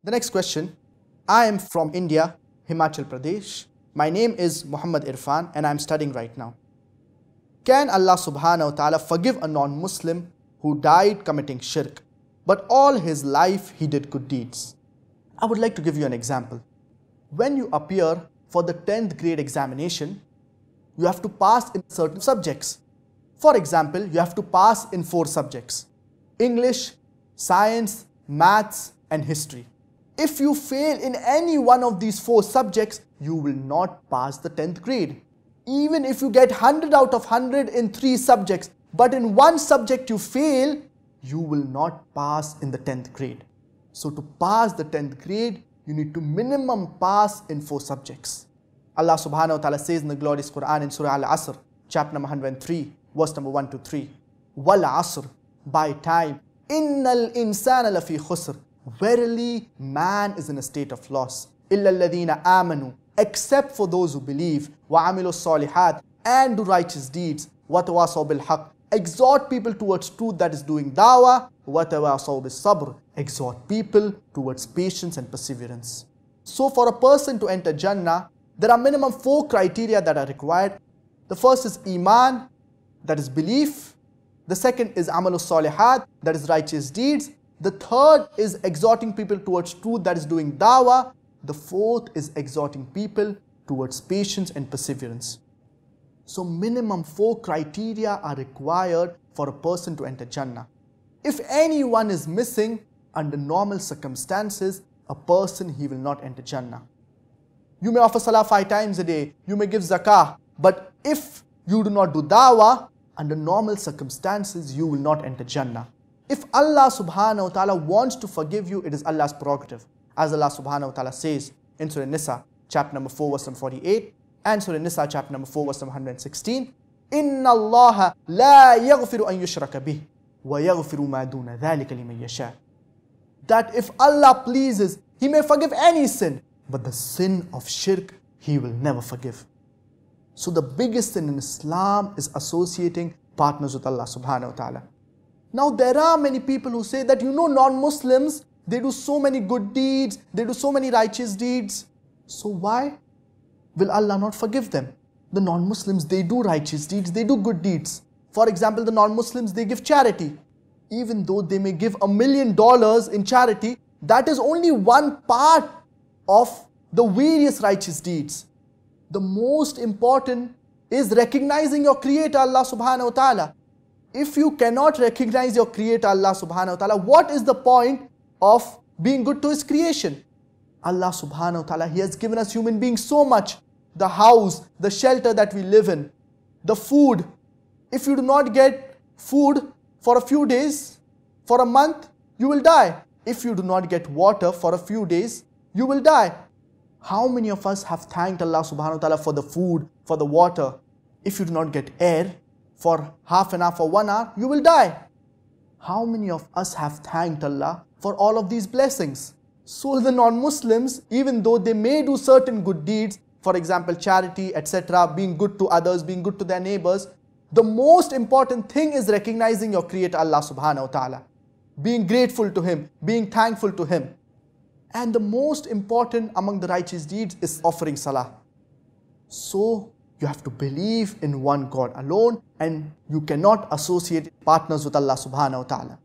The next question. I am from India, Himachal Pradesh. My name is Muhammad Irfan and I am studying right now. Can Allah subhanahu wa ta'ala forgive a non-Muslim who died committing shirk, but all his life he did good deeds? I would like to give you an example. When you appear for the 10th grade examination, you have to pass in certain subjects. For example, you have to pass in 4 subjects: English, Science, Maths and History. If you fail in any one of these 4 subjects, you will not pass the 10th grade. Even if you get 100 out of 100 in 3 subjects, but in one subject you fail, you will not pass in the 10th grade. So to pass the 10th grade, you need to minimum pass in 4 subjects. Allah subhanahu wa ta'ala says in the glorious Quran in Surah Al-Asr, chapter number 103, verse number 1 to 3. Wal asr, by time, innal insana lafi khusr. Verily, man is in a state of loss. Illa alladhina amanu, except for those who believe, wa amilu salihat, and do righteous deeds, wa tawasaw bil haqq, exhort people towards truth, that is doing dawah, wa tawasaw bis sabr, exhort people towards patience and perseverance. So for a person to enter Jannah, there are minimum 4 criteria that are required. The first is Iman, that is belief. The second is Amalu Salihat, that is righteous deeds. The third is exhorting people towards truth, that is doing dawah. The fourth is exhorting people towards patience and perseverance. So minimum 4 criteria are required for a person to enter Jannah. If anyone is missing, under normal circumstances, a person, he will not enter Jannah. You may offer salah 5 times a day, you may give zakah, but if you do not do dawah, under normal circumstances, you will not enter Jannah. If Allah subhanahu wa ta'ala wants to forgive you, it is Allah's prerogative. As Allah subhanahu wa ta'ala says in Surah Nisa, chapter number 4, verse number 48, and Surah Nisa, chapter number 4, verse number 116, Inna Allah la yaghfiru an yushraka bih, wa yaghfiru ma duna dhalika liman yasha. That if Allah pleases, He may forgive any sin, but the sin of shirk, He will never forgive. So the biggest sin in Islam is associating partners with Allah subhanahu wa ta'ala. Now there are many people who say that, non-Muslims, they do so many good deeds, they do so many righteous deeds. So why will Allah not forgive them? The non-Muslims, they do righteous deeds, they do good deeds. For example, the non-Muslims, they give charity. Even though they may give $1 million in charity, that is only one part of the various righteous deeds. The most important is recognizing your Creator, Allah subhanahu wa ta'ala. If you cannot recognize your Creator, Allah subhanahu wa ta'ala, what is the point of being good to His creation? Allah subhanahu wa ta'ala, He has given us human beings so much. The house, the shelter that we live in, the food. If you do not get food for a few days, for a month, you will die. If you do not get water for a few days, you will die. How many of us have thanked Allah subhanahu wa ta'ala for the food, for the water? If you do not get air for half an hour, for 1 hour, you will die. How many of us have thanked Allah for all of these blessings? So the non-Muslims, even though they may do certain good deeds, for example, charity, etc., being good to others, being good to their neighbors, the most important thing is recognizing your Creator, Allah subhanahu wa ta'ala, being grateful to Him, being thankful to Him. And the most important among the righteous deeds is offering salah. So you have to believe in one God alone, and you cannot associate partners with Allah subhanahu wa ta'ala.